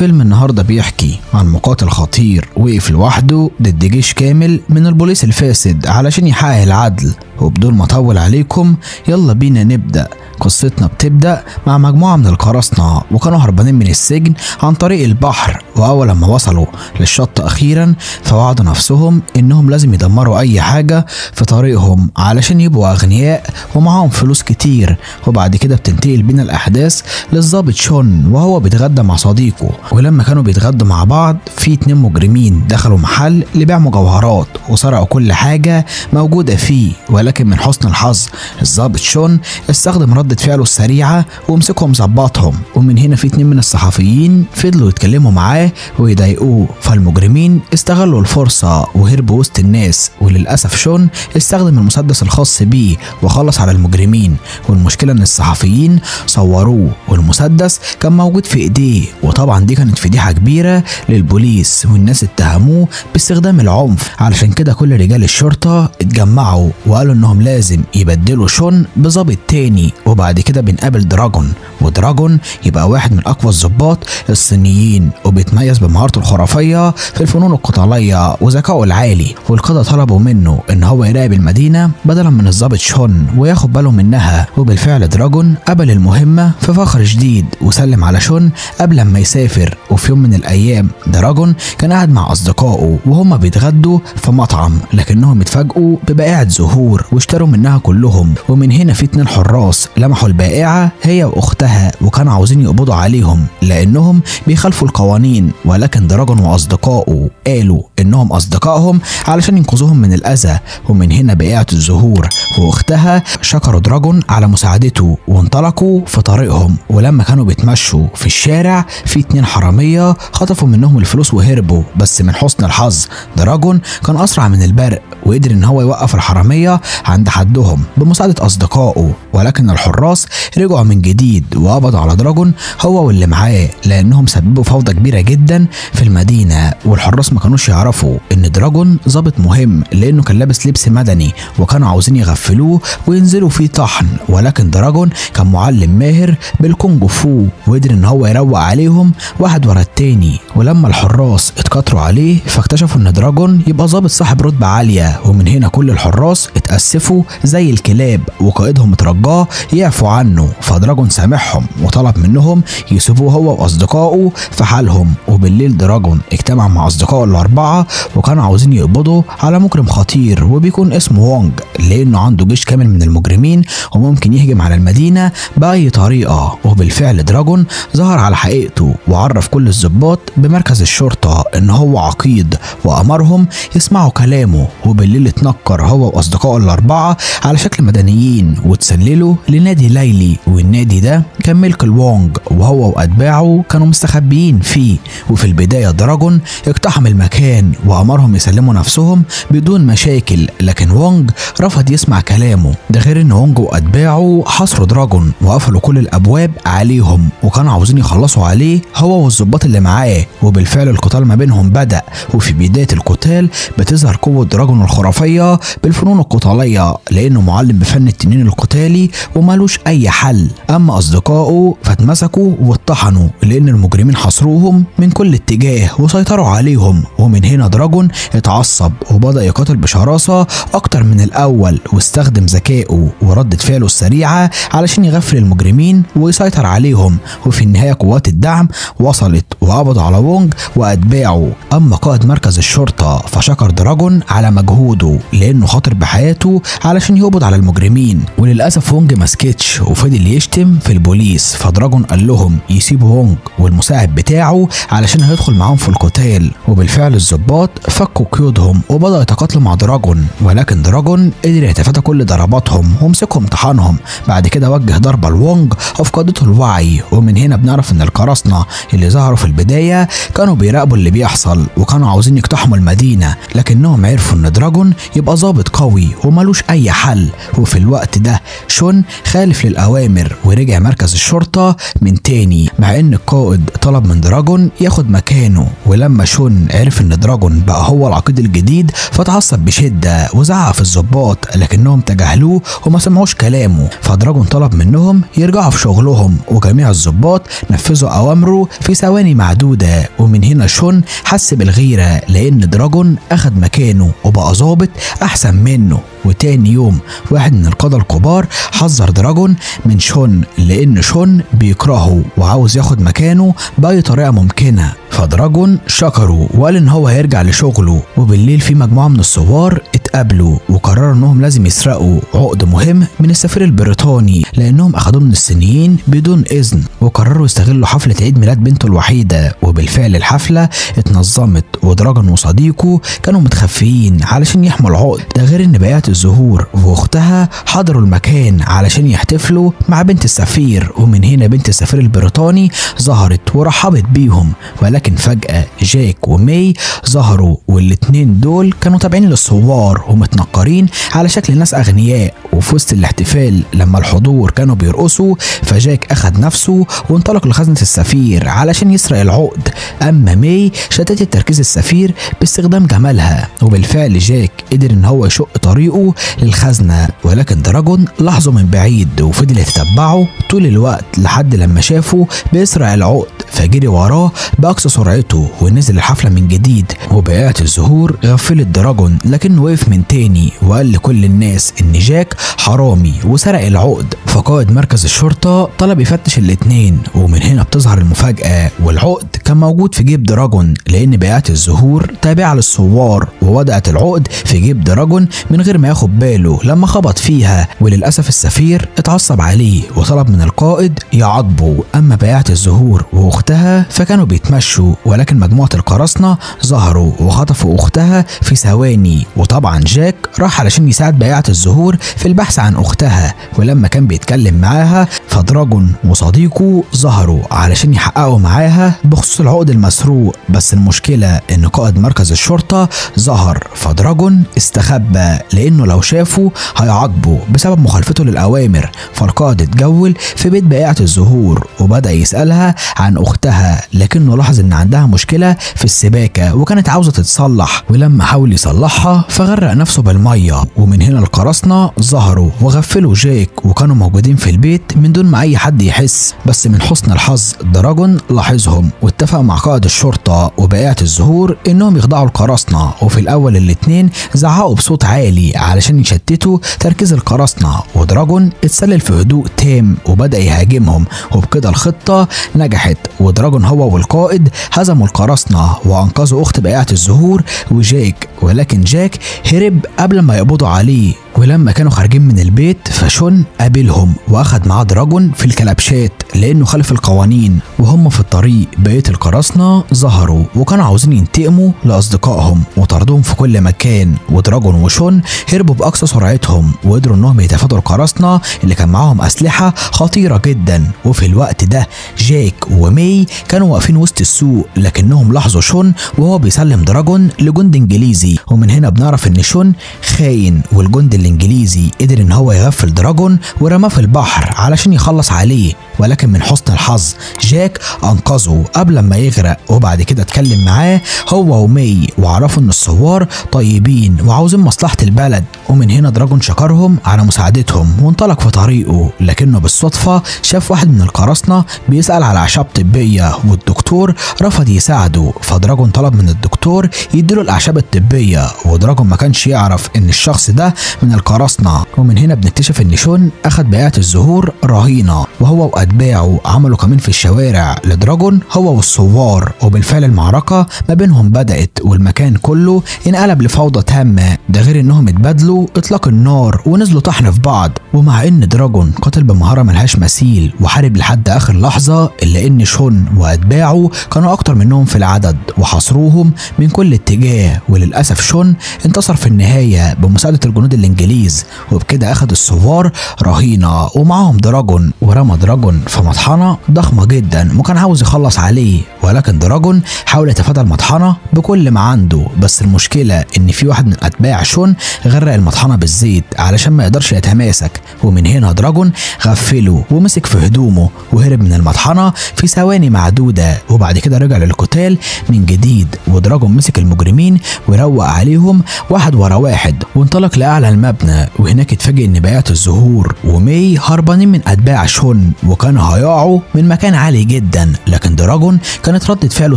فيلم النهارده بيحكي عن مقاتل خطير وقف لوحده ضد جيش كامل من البوليس الفاسد علشان يحقق العدل. وبدون ما اطول عليكم يلا بينا نبدأ. قصتنا بتبدأ مع مجموعة من القراصنة وكانوا هربانين من السجن عن طريق البحر، وأول لما وصلوا للشط أخيرا فوعدوا نفسهم إنهم لازم يدمروا أي حاجة في طريقهم علشان يبقوا أغنياء ومعاهم فلوس كتير. وبعد كده بتنتقل بينا الأحداث للظابط شون وهو بيتغدى مع صديقه، ولما كانوا بيتغدوا مع بعض في 2 مجرمين دخلوا محل لبيع مجوهرات وسرقوا كل حاجة موجودة فيه. ولكن من حسن الحظ الظابط شون استخدم ردة فعله السريعة ومسكهم ظبطهم. ومن هنا في 2 من الصحفيين فضلوا يتكلموا معاه ويضايقوه، فالمجرمين استغلوا الفرصة وهربوا وسط الناس. وللأسف شون استخدم المسدس الخاص بيه وخلص على المجرمين. والمشكلة ان الصحفيين صوروه والمسدس كان موجود في ايديه، وطبعا دي كانت فضيحة كبيرة للبوليس والناس اتهموه باستخدام العنف. علشان كده كل رجال الشرطة اتجمعوا وقالوا انهم لازم يبدلوا شون بظابط تاني. وبعد كده بنقابل دراجون، ودراجون يبقى واحد من اقوى الضباط الصينيين وبيتميز بمهارته الخرافيه في الفنون القتاليه وذكائه العالي. والقاده طلبوا منه ان هو يراقب المدينه بدلا من الضابط شون وياخد باله منها. وبالفعل دراجون قبل المهمه في فخر شديد وسلم على شون قبل ما يسافر. وفي يوم من الايام دراجون كان قاعد مع اصدقائه وهم بيتغدوا في مطعم، لكنهم اتفاجئوا ببائعه زهور واشتروا منها كلهم. ومن هنا في 2 حراس لمحوا البائعه هي واختها وكانوا عاوزين يقبضوا عليهم لانهم بيخالفوا القوانين. ولكن دراجون واصدقائه قالوا انهم اصدقائهم علشان ينقذوهم من الاذى. ومن هنا بائعه الزهور واختها شكروا دراجون على مساعدته وانطلقوا في طريقهم. ولما كانوا بيتمشوا في الشارع في 2 حراميه خطفوا منهم الفلوس وهربوا. بس من حسن الحظ دراجون كان اسرع من البرق وقدر ان هو يوقف الحراميه عند حدهم بمساعده اصدقائه. ولكن الحراس رجعوا من جديد وقبضوا على دراجون هو واللي معاه لانهم سببوا فوضى كبيره جدا في المدينه. والحراس ما كانوش يعرفوا ان دراجون ضابط مهم لانه كان لابس لبس مدني وكانوا عاوزين يغفلوه وينزلوا فيه طحن. ولكن دراجون كان معلم ماهر بالكونج فو وقدر ان هو يروق عليهم واحد ورا التاني. ولما الحراس اتكتروا عليه فاكتشفوا ان دراجون يبقى ضابط صاحب رتبه عاليه. ومن هنا كل الحراس اتأسفوا زي الكلاب وقائدهم اترجاه يعفوا عنه. فدراجون سامحهم وطلب منهم يسيبوه هو واصدقائه في حالهم. وبالليل دراجون اجتمع مع اصدقائه ال4 وكانوا عاوزين يقبضوا على مجرم خطير وبيكون اسمه وونج لانه عنده جيش كامل من المجرمين وممكن يهجم على المدينه باي طريقه. وبالفعل دراجون ظهر على حقيقته وعرف كل الضباط بمركز الشرطه ان هو عقيد وامرهم يسمعوا كلامه. وبالليل اتنكر هو واصدقائه ال4 على شكل مدنيين وتسللوا لنادي ليلي. والنادي ده كان ملك الوونج وهو واتباعه كانوا مستخبيين فيه. وفي البدايه دراجون اقتحم المكان وامرهم يسلموا نفسهم بدون مشاكل، لكن وونج رفض يسمع كلامه. ده غير ان وونج واتباعه حاصروا دراجون وقفلوا كل الابواب عليهم وكانوا عاوزين يخلصوا عليه هو والضباط اللي معاه. وبالفعل القتال ما بينهم بدأ. وفي بدايه القتال بتظهر قوه دراجون الخرافيه بالفنون القتاليه لانه معلم بفن التنين القتالي ومالوش اي حل. اما اصدقائه فاتمسكوا واتطحنوا لان المجرمين حاصروهم من كل اتجاه وسيطروا عليهم. ومن هنا دراجون اتعصب وبدأ يقاتل بشراسة اكتر من الاول واستخدم ذكائه وردة فعله السريعة علشان يغفل المجرمين ويسيطر عليهم. وفي النهاية قوات الدعم وصلت وقبضوا على وونج واتباعه. اما قائد مركز الشرطة فشكر دراجون على مجهوده لانه خاطر بحياته علشان يقبض على المجرمين. وللاسف وونج مسكتش وفضل يشتم في البوليس. فدراجون قال لهم يسيبوا وونج والمساعد بتاعه علشان هيدخل معاهم في القتال. وبالفعل الضباط فكوا قيودهم وبدأوا يتقاتلوا مع دراجون. ولكن دراجون قدر يتفادى كل ضرباتهم ومسكهم طحنهم. بعد كده وجه ضربه لوونج افقدته الوعي. ومن هنا بنعرف ان القراصنه اللي ظهروا في البدايه كانوا بيراقبوا اللي بيحصل وكانوا عاوزين يقتحموا المدينه، لكنهم عرفوا ان دراجون يبقى ضابط قوي ومالوش اي حل. وفي الوقت ده شون خالف للاوامر ورجع مركز الشرطه من تاني، مع ان القائد طلب من دراجون ياخد ياخد مكانه. ولما شون عرف ان دراجون بقى هو العقيد الجديد فتعصب بشدة وزعق في الضباط، لكنهم تجاهلوه وما سمعوش كلامه. فدراجون طلب منهم يرجعوا في شغلهم، وجميع الضباط نفذوا اوامره في ثواني معدودة. ومن هنا شون حس بالغيرة لان دراجون اخد مكانه وبقى ظابط احسن منه. وتاني يوم واحد من القادة الكبار حذر دراجون من شون لان شون بيكرهه وعاوز ياخد مكانه باي طريقة ممكنة. فدراجون شكره وقال ان هو هيرجع لشغله. وبالليل في مجموعة من الثوار اتقابلوا وقرروا انهم لازم يسرقوا عقد مهم من السفير البريطاني لانهم اخدوه من الصينيين بدون اذن. وقرروا يستغلوا حفلة عيد ميلاد بنته الوحيدة. وبالفعل الحفلة اتنظمت ودراجون وصديقه كانوا متخفيين علشان يحموا العقد ده، غير ان بقية الزهور واختها حضروا المكان علشان يحتفلوا مع بنت السفير. ومن هنا بنت السفير البريطاني ظهرت ورحبت بيهم. ولكن فجأة جاك وماي ظهروا، والاتنين دول كانوا تابعين للثوار ومتنقرين على شكل ناس اغنياء. وفي وسط الاحتفال لما الحضور كانوا بيرقصوا فجاك اخد نفسه وانطلق لخزنة السفير علشان يسرق العقد. اما ماي شتتت تركيز السفير باستخدام جمالها. وبالفعل جاك قدر ان هو يشق طريقه للخزنة، ولكن دراجون لاحظه من بعيد وفضل يتتبعه طول الوقت لحد لما شافه بيسرق العقد، فجري وراه باقصى سرعته ونزل الحفلة من جديد. وبقية الزهور غفلت دراجون لكنه وقف من تاني وقال لكل الناس ان جاك حرامي وسرق العقد. فقائد مركز الشرطة طلب يفتش الاتنين. ومن هنا بتظهر المفاجأة، والعقد كان موجود في جيب دراجون لان بقية الزهور تابعة للثوار، ووضعت العقد في جيب دراجون من غير ما ياخد باله لما خبط فيها. وللأسف السفير اتعصب عليه وطلب من القائد يعاقبه. اما بقية الزهور واختها فكانوا بيتمشوا، ولكن مجموعة القراصنة ظهروا وخطفوا اختها في ثواني. وطبعا جاك راح علشان يساعد بقية الزهور في البحث عن اختها. ولما كان بيتكلم معاها فدراجون وصديقه ظهروا علشان يحققوا معاها بخصوص العقد المسروق. بس المشكلة ان قائد مركز الشرطة ظهر، فدراجون استخبى لانه لو شافه هيعاقبه بسبب مخالفته للاوامر. فالقائد اتجول في بيت بقية الزهور وبدأ يسألها عن اختها، لكنه لاحظ ان عندها مشكلة في السباكة وكانت عاوزة تتصلح. ولما حاول يصلحها فغرق نفسه بالمية. ومن هنا القراصنة ظهروا وغفلوا جاك وكانوا موجودين في البيت من دون ما اي حد يحس. بس من حسن الحظ دراجون لاحظهم واتفق مع قائد الشرطة وبقية الزهور انهم يخضعوا القراصنة. وفي الاول الاتنين زعقوا بصوت عالي علشان يشتتوا تركيز القراصنة، ودراجون اتسلل في هدوء تام وبدأ يهاجمهم. وبكده الخطة نجحت، ودراجون هو والقائد هزموا القراصنة وانقذوا اخت بقية الزهور وجاك. ولكن جاك هرب قبل ما يقبضوا عليه. ولما كانوا خارجين من البيت فشون قابلهم واخد معاه دراجون في الكلبشات لانه خالف القوانين. وهم في الطريق بقية القراصنة ظهروا وكانوا عاوزين ينتقموا لاصدقائهم وطردوهم في كل مكان. ودراجون وشون هربوا باقصى سرعتهم وقدروا انهم يتفادوا القراصنة اللي كان معاهم اسلحة خطيرة جدا. وفي الوقت ده جاك وماي كانوا واقفين وسط السوق، لكنهم لاحظوا شون وهو بيسلم دراجون لجند انجليزي. ومن هنا بنعرف ان شون خاين، والجند الانجليزي قدر ان هو يغفل دراجون ورماه في البحر علشان يخلص عليه. ولكن من حسن الحظ جاك انقذه قبل ما يغرق، وبعد كده اتكلم معاه هو وماي وعرفوا ان الثوار طيبين وعاوزين مصلحة البلد. ومن هنا دراجون شكرهم على مساعدتهم وانطلق في طريقه، لكنه بالصدفة شاف واحد من القراصنة بيسأل على اعشاب طبية والدكتور رفض يساعده. فدراجون طلب من الدكتور يديله الاعشاب الطبية، ودراجون ما كانش يعرف ان الشخص ده من القراصنة. ومن هنا بنكتشف ان شون اخد بقية الزهور رهينة، وهو واتباعه عملوا كمان في الشوارع لدراجون هو والثوار. وبالفعل المعركة ما بينهم بدأت والمكان كله انقلب لفوضى تامة، ده غير انهم اتبادلوا اطلاق النار ونزلوا طحن في بعض. ومع ان دراجون قتل بمهارة ملهاش مثيل وحارب لحد اخر لحظة، الا ان شون واتباعه كانوا اكتر منهم في العدد وحاصروهم من كل اتجاه. وللاسف شون انتصر في النهاية بمساعدة الجنود الانجليزيين الانجليز، وبكده اخد الثوار رهينه ومعاهم دراجون، ورمى دراجون في مطحنه ضخمه جدا وكان عاوز يخلص عليه، ولكن دراجون حاول يتفادى المطحنه بكل ما عنده. بس المشكله ان في واحد من اتباع شون غرق المطحنه بالزيت علشان ما يقدرش يتماسك، ومن هنا دراجون غفله ومسك في هدومه وهرب من المطحنه في ثواني معدوده، وبعد كده رجع للقتال من جديد. ودراجون مسك المجرمين وروق عليهم واحد ورا واحد وانطلق لاعلى المبنى، وهناك اتفاجئ ان بيات الزهور ومي هربانين من اتباع شون وكانوا هيقعوا من مكان عالي جدا، لكن دراجون كانت ردة فعله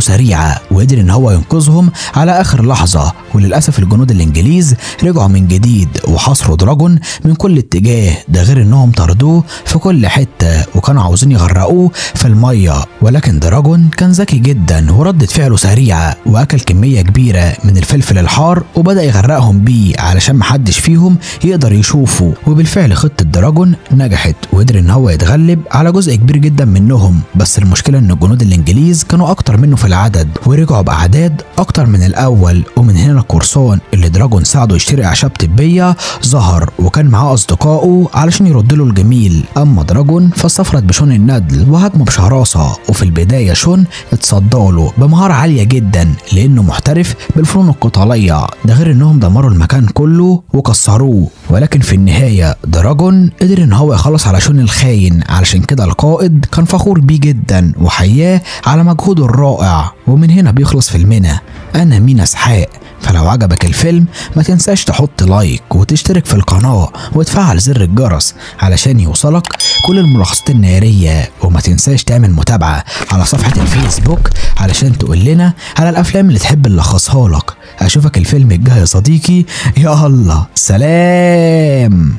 سريعه وقدر ان هو ينقذهم على اخر لحظه. وللاسف الجنود الانجليز رجعوا من جديد وحاصروا دراجون من كل اتجاه، ده غير انهم طردوه في كل حته وكانوا عاوزين يغرقوه في الميه، ولكن دراجون كان ذكي جدا وردة فعله سريعه واكل كميه كبيره من الفلفل الحار وبدا يغرقهم بيه علشان محدش فيهم يقدر يشوفه. وبالفعل خطه دراجون نجحت وقدر ان هو يتغلب على جزء كبير جدا منهم، بس المشكله ان الجنود الانجليز كانوا اكتر منه في العدد ورجعوا باعداد اكتر من الاول. ومن هنا القرصان اللي دراجون ساعده يشتري اعشاب طبيه ظهر وكان معاه اصدقائه علشان يردوا له الجميل. اما دراجون فاستفرد بشون الندل وهاجمه بشراسه، وفي البدايه شون اتصدى له بمهاره عاليه جدا لانه محترف بالفنون القتاليه، ده غير انهم دمروا المكان كله وكسروه. ولكن في النهايه دراجون قدر ان هو يخلص على شون الخاين، علشان كده القائد كان فخور بيه جدا وحياه على مجهوده الرائع. ومن هنا بيخلص فيلمنا. انا مينا اسحاق، فلو عجبك الفيلم ما تنساش تحط لايك وتشترك في القناة وتفعل زر الجرس علشان يوصلك كل الملخصات النارية، وما تنساش تعمل متابعة على صفحة الفيسبوك علشان تقول لنا على الافلام اللي تحب نلخصها لك. اشوفك الفيلم الجاي يا صديقي، يا الله سلام.